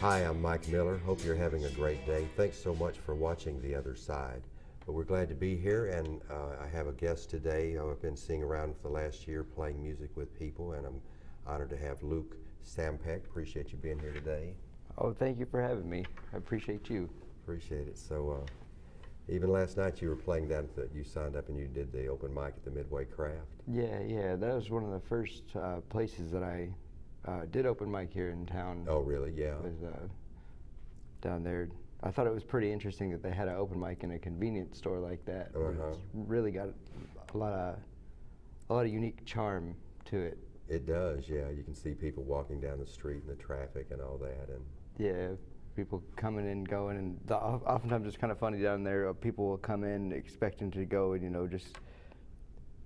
Hi, I'm Mike Miller. Hope you're having a great day. Thanks so much for watching The Other Side. But we're glad to be here, and I have a guest today who I've been seeing around for the last year playing music with people, and I'm honored to have Luke Sampeck. Appreciate you being here today. Oh, thank you for having me. I appreciate you. Appreciate it. So, even last night you were playing down at you signed up and you did the open mic at the Midway Craft. Yeah, that was one of the first places that I did open mic here in town. Oh, really? Yeah. Was down there. I thought it was pretty interesting that they had an open mic in a convenience store like that. It's really got a lot of unique charm to it. It does, yeah. You can see people walking down the street and the traffic and all that, and yeah, people coming and going, and oftentimes it's kind of funny down there. People will come in expecting to go and just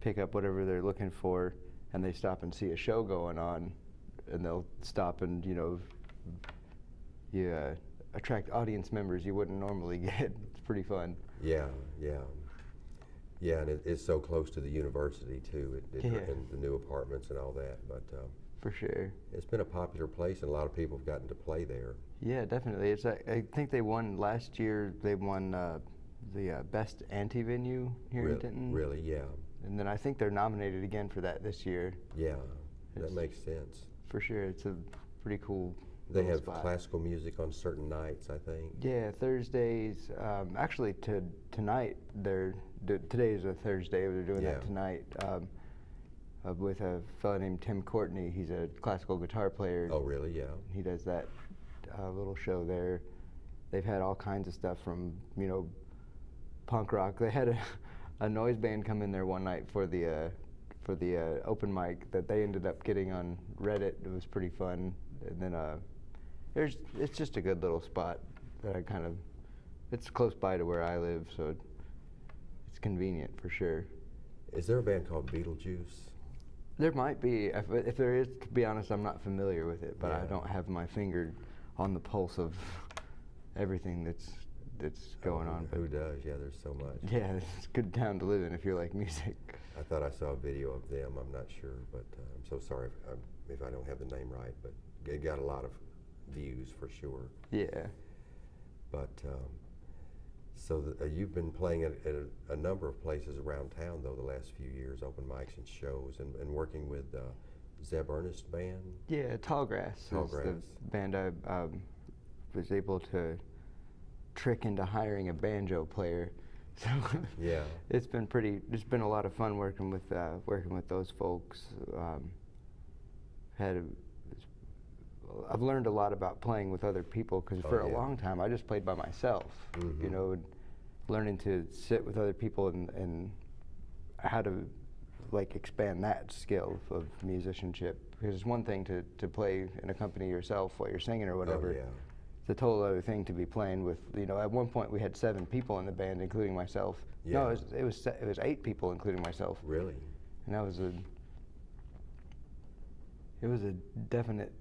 pick up whatever they're looking for, and they stop and see a show going on, and they'll stop and you attract audience members you wouldn't normally get. It's pretty fun. Yeah, and it's so close to the university too, and the new apartments and all that. But for sure, it's been a popular place, and a lot of people have gotten to play there. Yeah, definitely. It's I think they won last year. They won the best anti-venue here in Denton. Really, yeah. And then I think they're nominated again for that this year. Yeah, that makes sense. For sure, it's a pretty cool. They have classical music on certain nights, I think. Yeah, Thursdays. Actually, tonight today is a Thursday. They're doing that tonight with a fellow named Tim Courtney. He's a classical guitar player. Oh, really? Yeah. He does that little show there. They've had all kinds of stuff from punk rock. They had a noise band come in there one night for the open mic that they ended up getting on Reddit. It was pretty fun. And then it's just a good little spot that it's close by to where I live, so it's convenient for sure. Is there a band called Beetlejuice? There might be. If there is, to be honest, I'm not familiar with it, but I don't have my finger on the pulse of everything that's going on. Who does? Yeah, there's so much. Yeah, it's a good town to live in if you like music. I thought I saw a video of them. I'm not sure, but I'm so sorry if I don't have the name right, but it got a lot of views for sure. Yeah. But so you've been playing at a number of places around town, though, the last few years, open mics and shows, and working with Zeb Ernest Band? Yeah, Tallgrass is the band I was able to trick into hiring a banjo player. So yeah, it's been a lot of fun working with those folks. I've learned a lot about playing with other people, because for a long time I just played by myself. Learning to sit with other people and how to expand that skill of musicianship, because it's one thing to play and accompany yourself while you're singing or whatever. It's a total other thing to be playing with. At one point we had 7 people in the band, including myself. No, it was 8 people, including myself. Really? And that was a definite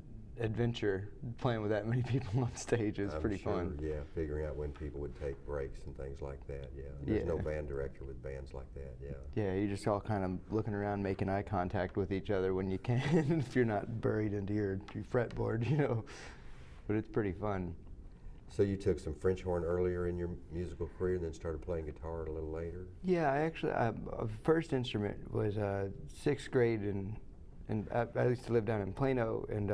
adventure playing with that many people on stage. It was pretty fun. Yeah, figuring out when people would take breaks and things like that. Yeah. There's no band director with bands like that. Yeah. Yeah, you just all kind of looking around, making eye contact with each other when you can, if you're not buried into your fretboard, But it's pretty fun. So you took some French horn earlier in your musical career and then started playing guitar a little later? Yeah, I actually, first instrument was 6th grade, and I used to live down in Plano, and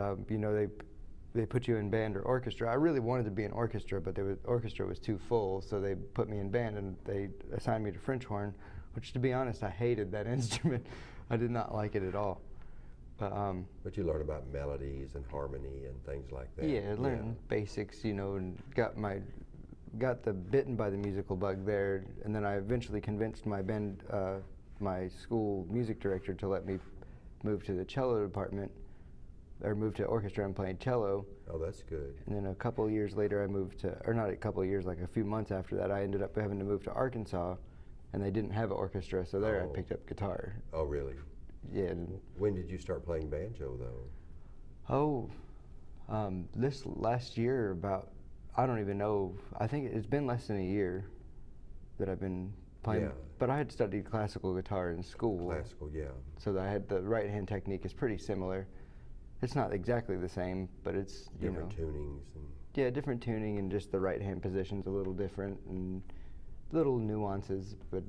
they put you in band or orchestra. I really wanted to be in orchestra, but the orchestra was too full, so they put me in band, and they assigned me to French horn, which, to be honest, I hated that instrument. I did not like it at all. But you learn about melodies and harmony and things like that. Yeah, learn basics, and got the bitten by the musical bug there, and then I eventually convinced my school music director to let me move to the cello department, or move to orchestra and playing cello. Oh, that's good. And then a couple of years later I moved to, or not a couple of years, like a few months after that, I ended up having to move to Arkansas, and they didn't have an orchestra, so there I picked up guitar. Oh, really? Yeah. When did you start playing banjo, though? This last year, I don't even know, I think it's been less than a year that I've been playing. Yeah. But I had studied classical guitar in school. Classical, yeah. So that I had the right hand technique is pretty similar. It's not exactly the same, but it's, different tunings. And Yeah, different tuning and just the right hand position's a little different and little nuances, but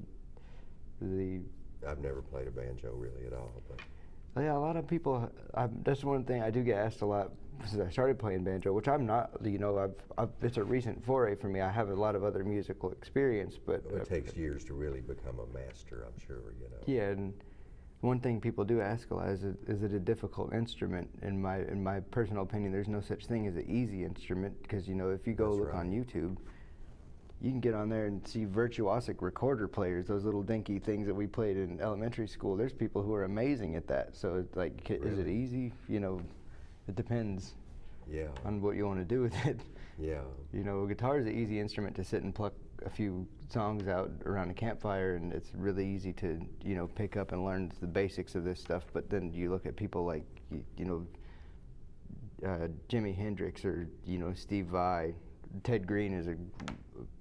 I've never played a banjo really at all, but yeah, a lot of people. That's one thing I do get asked a lot since I started playing banjo, which I'm not. You know, it's a recent foray for me. I have a lot of other musical experience, but it takes years to really become a master, I'm sure. You know. Yeah, and one thing people do ask a lot is it a difficult instrument? In my personal opinion, there's no such thing as an easy instrument, because you know, if you go look on YouTube, you can get on there and see virtuosic recorder players, those little dinky things that we played in elementary school. There's people who are amazing at that. So it's like, is it easy? You know, it depends on what you want to do with it. Yeah. You know, guitar is an easy instrument to sit and pluck a few songs out around a campfire, and it's really easy to, you know, pick up and learn the basics of this stuff. But then you look at people like, you know, Jimi Hendrix or, you know, Steve Vai. Ted Green is a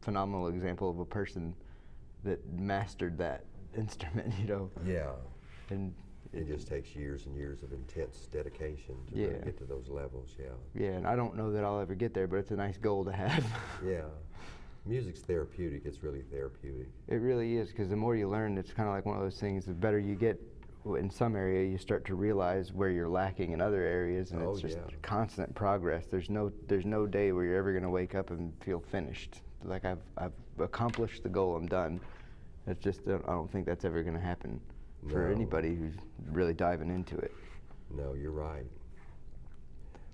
phenomenal example of a person that mastered that instrument, you know. Yeah. And it just takes years and years of intense dedication to really get to those levels, Yeah, and I don't know that I'll ever get there, but it's a nice goal to have. Yeah. Music's therapeutic. It's really therapeutic. It really is, because the more you learn, it's kind of like one of those things, the better you get in some area, you start to realize where you're lacking in other areas, and it's just constant progress. There's no day where you're ever going to wake up and feel finished. Like I've accomplished the goal, I'm done. It's just, I don't think that's ever going to happen for anybody who's really diving into it. No, you're right.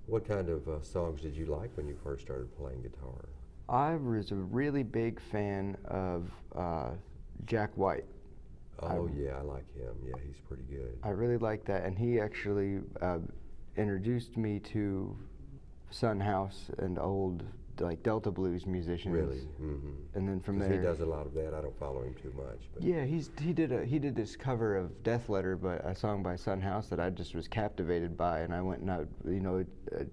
What kind of songs did you like when you first started playing guitar? I was a really big fan of Jack White. Oh, yeah, I like him. Yeah, he's pretty good. I really like that, and he actually introduced me to Son House and old, like, Delta blues musicians. Really? Mm-hmm. And then from there, he does a lot of that. I don't follow him too much. But yeah, he did this cover of Death Letter, but a song by Son House that I just was captivated by, and I went and you know, it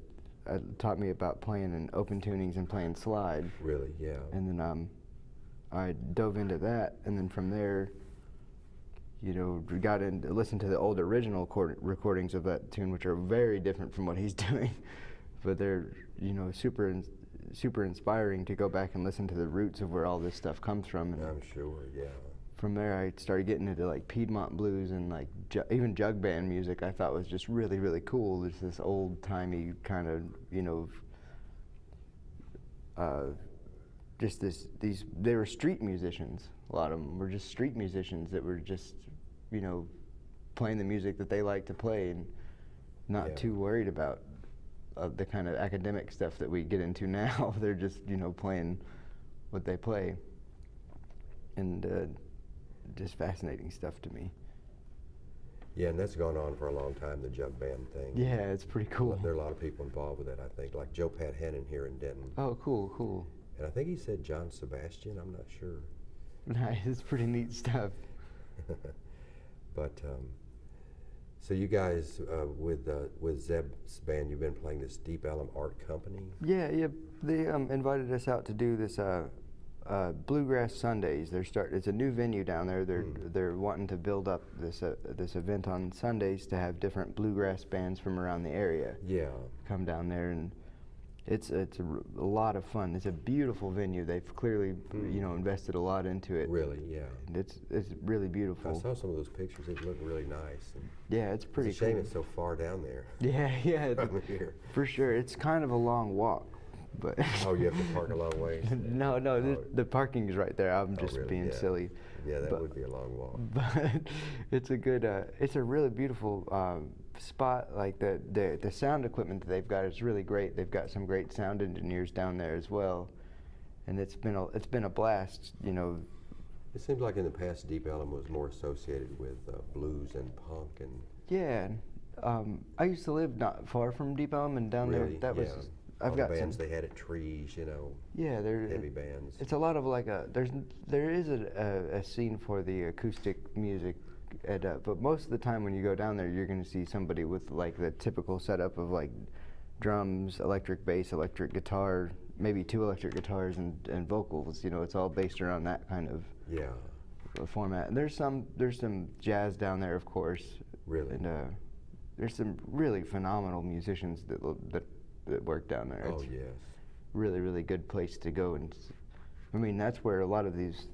taught me about playing in open tunings and playing slide. Really? Yeah. And then I dove into that, and then from there, you know, we got in to listen to the old original recordings of that tune, which are very different from what he's doing, but they're, you know, super inspiring to go back and listen to the roots of where all this stuff comes from. And I'm sure, yeah. From there, I started getting into like Piedmont blues and like even jug band music. I thought was just really, really cool. There's this old timey kind of, you know, just they were street musicians. A lot of them were just street musicians that were just, you know, playing the music that they like to play and not too worried about the kind of academic stuff that we get into now. They're just, you know, playing what they play. And just fascinating stuff to me. Yeah, and that's gone on for a long time, the jug band thing. Yeah, it's pretty cool. There are a lot of people involved with that, I think, like Joe Pat Hannon here in Denton. Oh, cool. And I think he said John Sebastian, I'm not sure. Nice, it's pretty neat stuff. But, so you guys, with Zeb's band, you've been playing this Deep Ellum Art Company? Yeah, they invited us out to do this Bluegrass Sundays. It's a new venue down there. They're wanting to build up this event on Sundays to have different bluegrass bands from around the area. Yeah. Come down there, and it's a lot of fun. It's a beautiful venue. They've clearly you know, invested a lot into it. Really, yeah. And it's really beautiful. I saw some of those pictures. They look really nice. And yeah, it's pretty. It's a shame cool. It's so far down there. Yeah. From here. For sure, it's kind of a long walk. But oh, you have to park a long ways? No, the parking is right there. I'm just really? being silly. Yeah, that would be a long walk. But it's a good, it's a really beautiful spot. Like the sound equipment that they've got is really great. They've got some great sound engineers down there as well, and it's been a blast. You know. It seems like in the past, Deep Ellum was more associated with blues and punk and. Yeah, I used to live not far from Deep Ellum, and down there that was. I've got bands they had at Trees, you know. Yeah, they're heavy bands. It's a lot of like there is a scene for the acoustic music, but most of the time when you go down there, you're going to see somebody with like the typical setup of like drums, electric bass, electric guitar, maybe 2 electric guitars and vocals. You know, it's all based around that kind of format. And there's some jazz down there, of course. Really. And there's some really phenomenal musicians that work down there. Oh, yes. really, really good place to go. And I mean, that's where a lot of these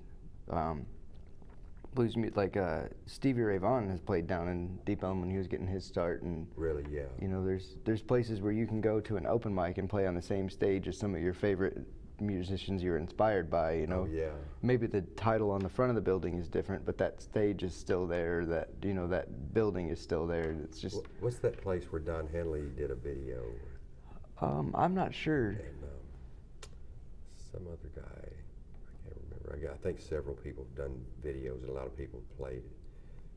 blues like Stevie Ray Vaughan has played down in Deep Elm when he was getting his start. And really, yeah. you know, there's places where you can go to an open mic and play on the same stage as some of your favorite musicians you're inspired by. You know, Oh, yeah. Maybe the title on the front of the building is different, but that stage is still there. That, you know, that building is still there. It's just. What's that place where Don Henley did a video? I'm not sure. And some other guy, I can't remember. I think several people have done videos, and a lot of people have played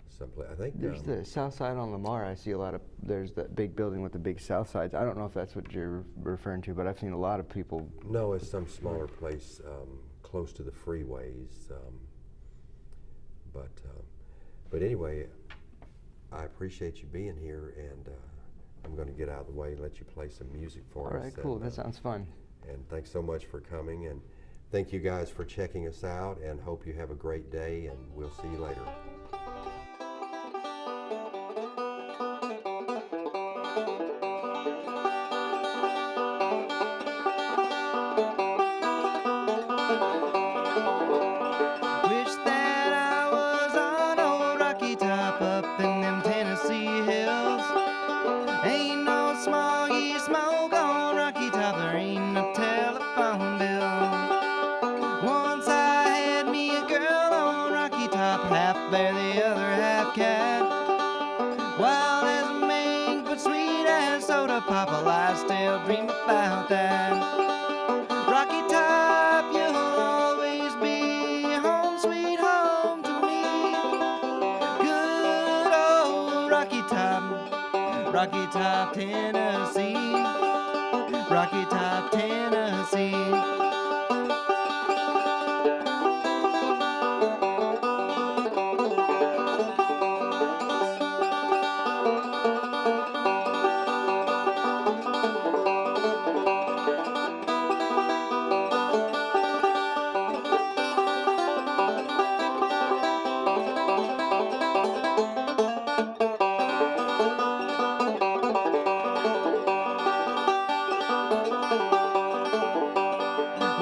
someplace. I think There's the South Side on Lamar. I see a lot of. There's that big building with the big South Sides. I don't know if that's what you're referring to, but I've seen a lot of people. No, it's some smaller place close to the freeways. But anyway, I appreciate you being here, and I'm going to get out of the way and let you play some music for us. All right, cool. That sounds fun. And thanks so much for coming, and thank you guys for checking us out, and hope you have a great day, and we'll see you later. Wish that I was on old Rocky Top up in them Tennessee hills. Ain't no smoggy smoke on Rocky Top, there ain't no telephone bill. Once I had me a girl on Rocky Top, half bear, the other half cat. Wild as a mink, but sweet as soda pop, well, I still dream about that. Rocky Top, you'll always be home, sweet home to me. Good old Rocky Top, Tennessee. Rocky Top, Tennessee.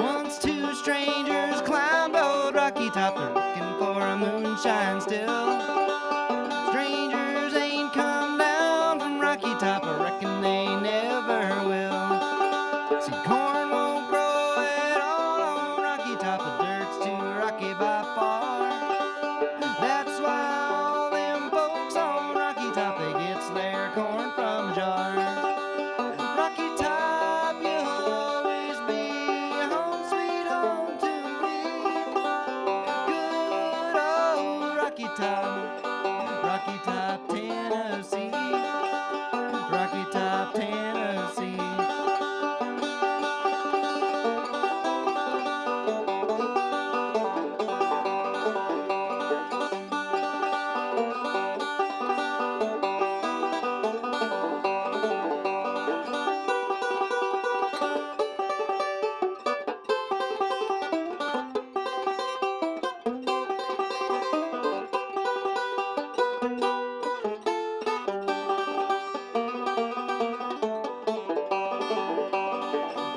Once two strangers climbed old Rocky Top, they're looking for a moonshine still. Strangers ain't come down from Rocky Top, I reckon they never will. See, corn won't grow at all on Rocky Top, the dirt's too rocky by far. That's why all them folks on Rocky Top, they gets their corn from a jar. Rocky Top, you'll always be home, sweet home to me. Good old Rocky Top, Tennessee. Rocky Top, Tennessee.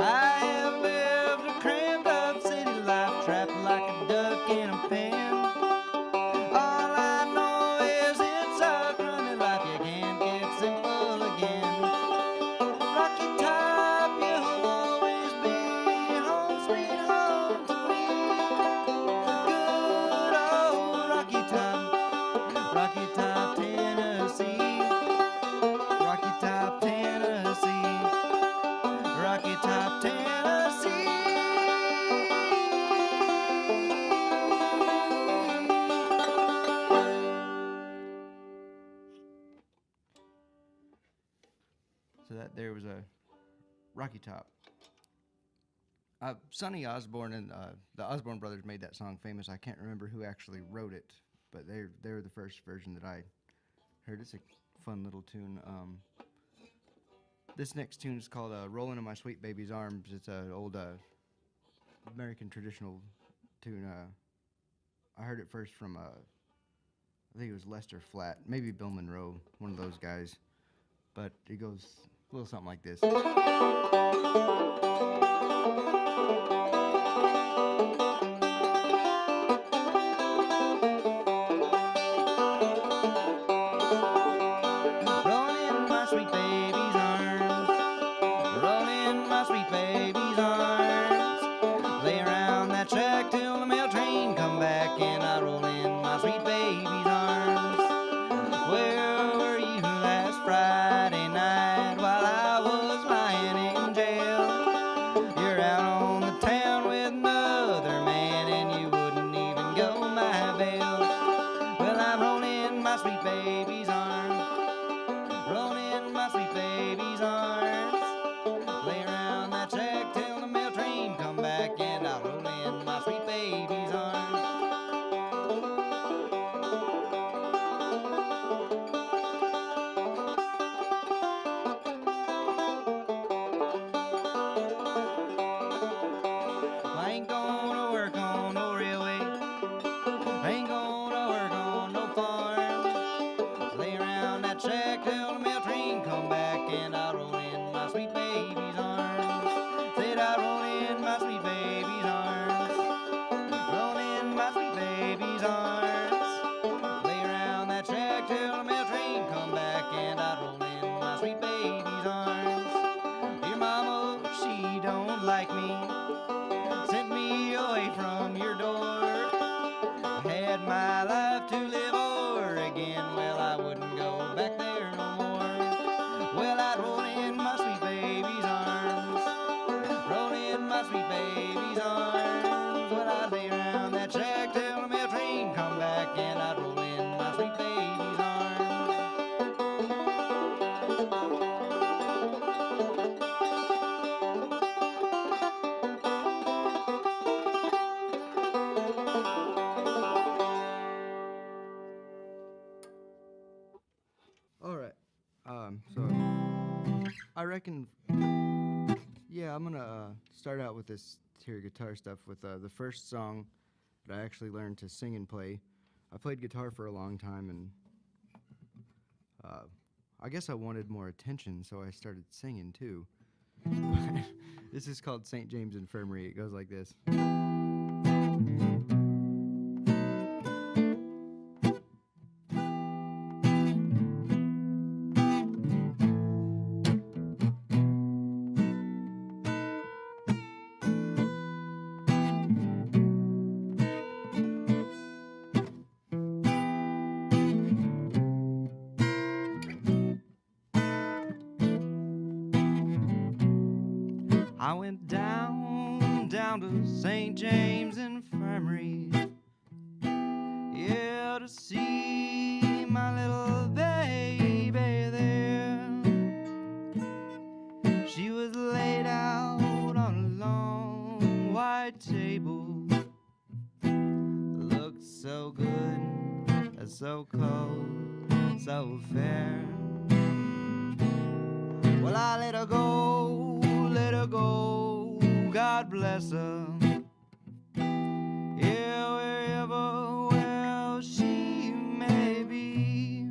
I have lived a cramped up city life, trapped like a duck in a pen. All I know is it's a crummy life, you can't get simple again. Rocky Top, you'll always be home, sweet home to me. Good old Rocky Top, Tennessee. Rocky Top, Tennessee. Rocky Top, Tennessee. So that there was a Rocky Top. Sonny Osborne and the Osborne brothers made that song famous. I can't remember who actually wrote it, but they were the first version that I heard. It's a fun little tune. This next tune is called "Rollin' in My Sweet Baby's Arms." It's an old American traditional tune. I heard it first from I think it was Lester Flatt, maybe Bill Monroe, one of those guys. But it goes a little something like this. in my sweet baby's arms. Lay around that track till the mail train come back, and I roll in my sweet baby's arms. Where were you last Friday night while I was lying in jail? You're out on the town with another man, and you wouldn't even go my bail. Well, I'm rolling my sweet baby's arms, rolling my sweet baby's arms. Lay around that track till the mail train come back, and I'll roll in my sweet baby's arms. I ain't gonna work on no railway, I ain't gonna work on no farm. Lay around that track till the mail train come back, and I roll in my sweet baby's arms. Said I roll in my sweet baby's arms, roll in my sweet baby's arms. Lay around that track till the mail train come back, and I roll in my sweet baby's arms. Your mama, she don't like me, sent me away from your door. I had my life to live over again, well, I wouldn't go back there no more. Well, I'd roll in my sweet baby's arms, roll in my sweet baby's arms. Well, I'd lay around that track till the mail train come back, and I'd roll in my sweet baby's arms. All right. So I reckon, yeah, I'm gonna start out with this here guitar stuff with the first song that I actually learned to sing and play. I played guitar for a long time, and I guess I wanted more attention, so I started singing too. This is called St. James Infirmary. It goes like this. I went down to St. James Infirmary, yeah, to see my little baby there. She was laid out on a long white table, looked so good, so cold, so fair. Well, I let her go, God bless her. Yeah, wherever, well, she may be.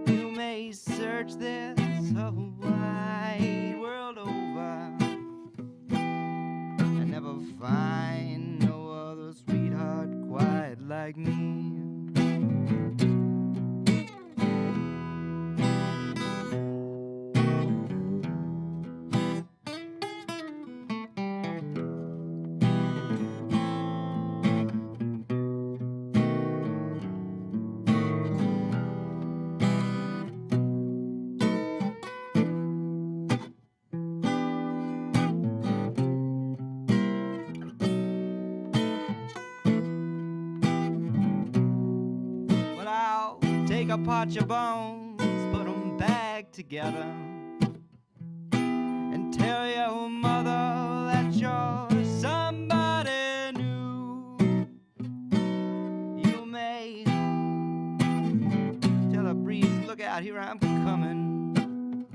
You may search this whole wide world over and never find no other sweetheart quite like me. Take apart your bones, put them back together, and tell your mother that you're somebody new. You may tell the breeze, look out, here I'm coming.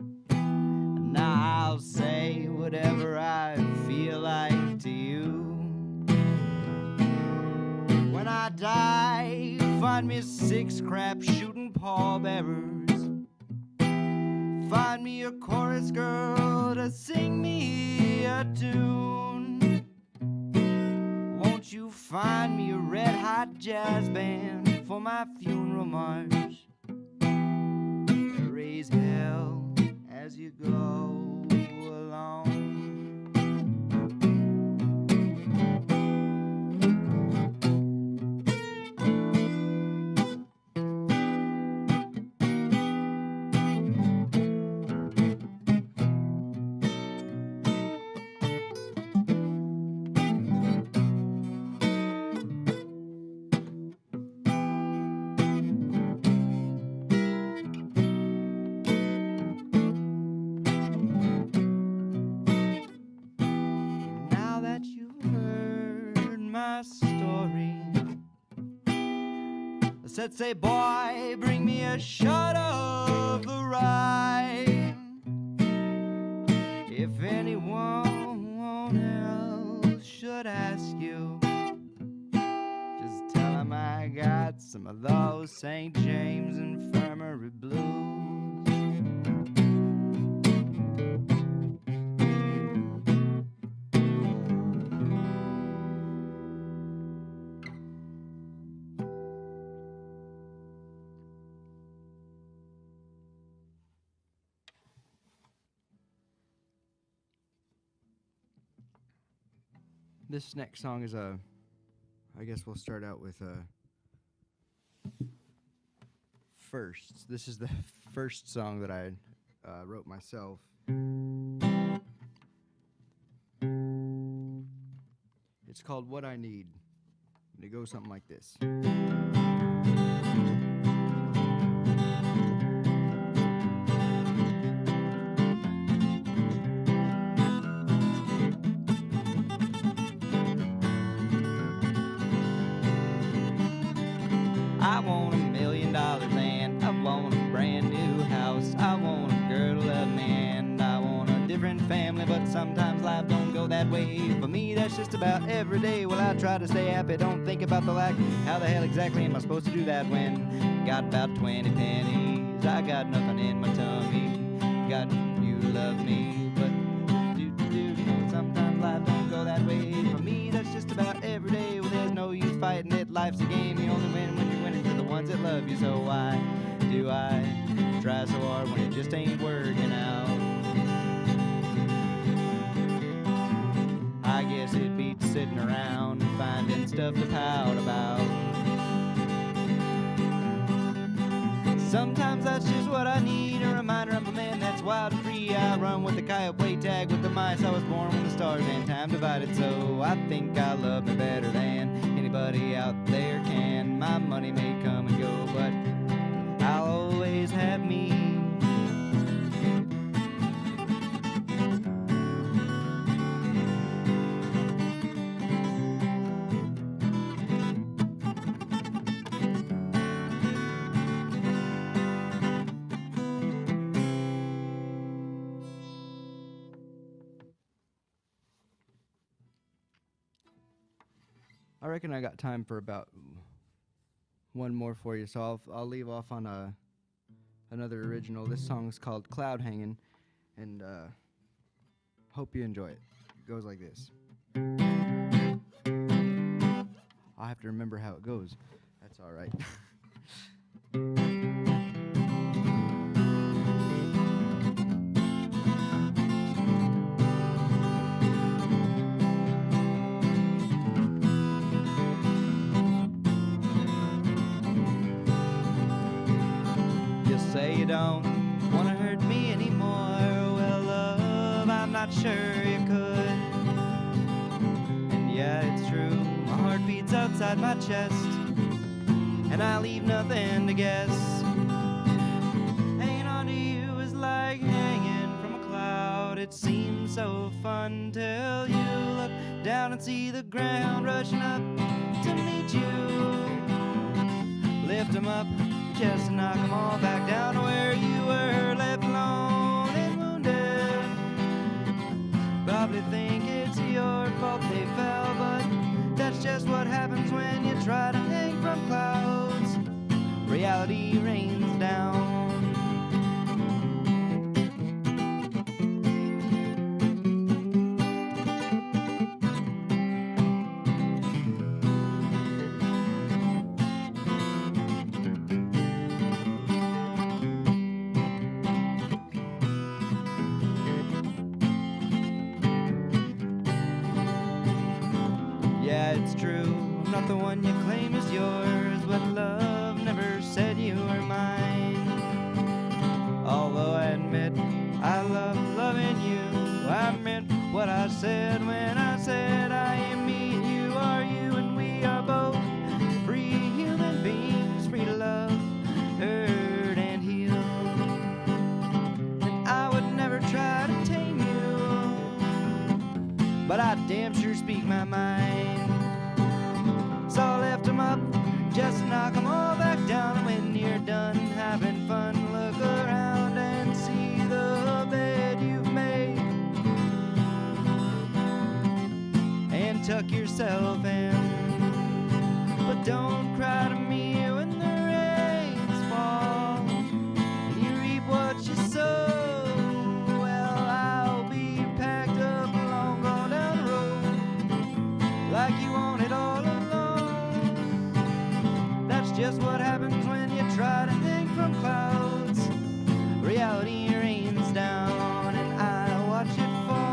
Now I'll say whatever I feel like to you. When I die, find me 6 crap shooting pallbearers. Find me a chorus girl to sing me a tune. Won't you find me a red hot jazz band for my funeral march? Raise hell as you go. said, say, boy, bring me a shot of the rye. If anyone else should ask you, just tell them I got some of those St. James Infirmary blues. This next song is I guess we'll start out with firsts. This is the first song that I wrote myself. It's called What I Need. And it goes something like this. I want $1 million and I want a brand new house. I want a girl to love me and I want a different family, but sometimes life don't go that way. For me, that's just about every day. Well, I try to stay happy, don't think about the lack. How the hell exactly am I supposed to do that when got about 20 pennies? I got nothing in my tummy. Got you love me, but sometimes life don't go that way. For me, that's just about every day. Well, there's no use fighting it. Life's a game. You only win when you're winning to the ones that love you. So why do I try so hard when it just ain't working out? I guess it beats sitting around finding stuff to pout about. Sometimes that's just what I need, a reminder I'm a man that's wild and free. I run with the coyote, play tag with the mice. I was born when the stars and time divided, so I think I love me better than anybody out there can. My money may come and go, but I'll always have me. I reckon I got time for about one more for you, so I'll leave off on another original. This song is called Cloud Hangin', and hope you enjoy it. It goes like this. I'll have to remember how it goes. That's all right. Say you don't wanna hurt me anymore. Well, love, I'm not sure you could. And yeah, it's true, my heart beats outside my chest, and I leave nothing to guess. Hanging on to you is like hanging from a cloud. It seems so fun till you look down and see the ground rushing up to meet you. Lift 'em up just to knock 'em all back down to where you were, left alone and wounded. Probably think it's your fault they fell, but that's just what happens when you try to hang from clouds. Reality rains down. Yeah, it's true, I'm not the one you claim is yours, but love never said you were mine. Although I admit I love loving you, I meant what I said when I said I am me and you are you, and we are both free human beings, free to love, hurt and heal. And I would never try to tame you, but I damn sure speak my mind. So I left 'em up just to knock 'em all back down, and when you're done having fun, look around and see the bed you've made, and tuck yourself in. But don't cry to me when the rains fall and you reap what you sow. Well, I'll be packed up along, gone down the road like you want it all alone. That's just what happens when you try to hang from clouds. Reality rains down and I watch it fall.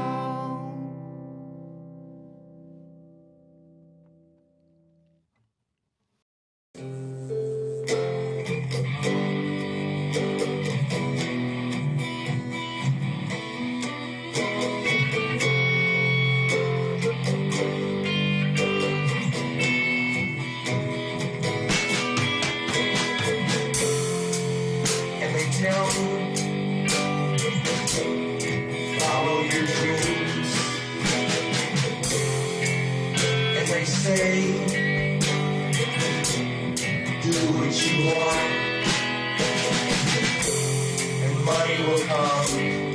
And they tell me, follow your dreams. And they say, do what you want, and money will come.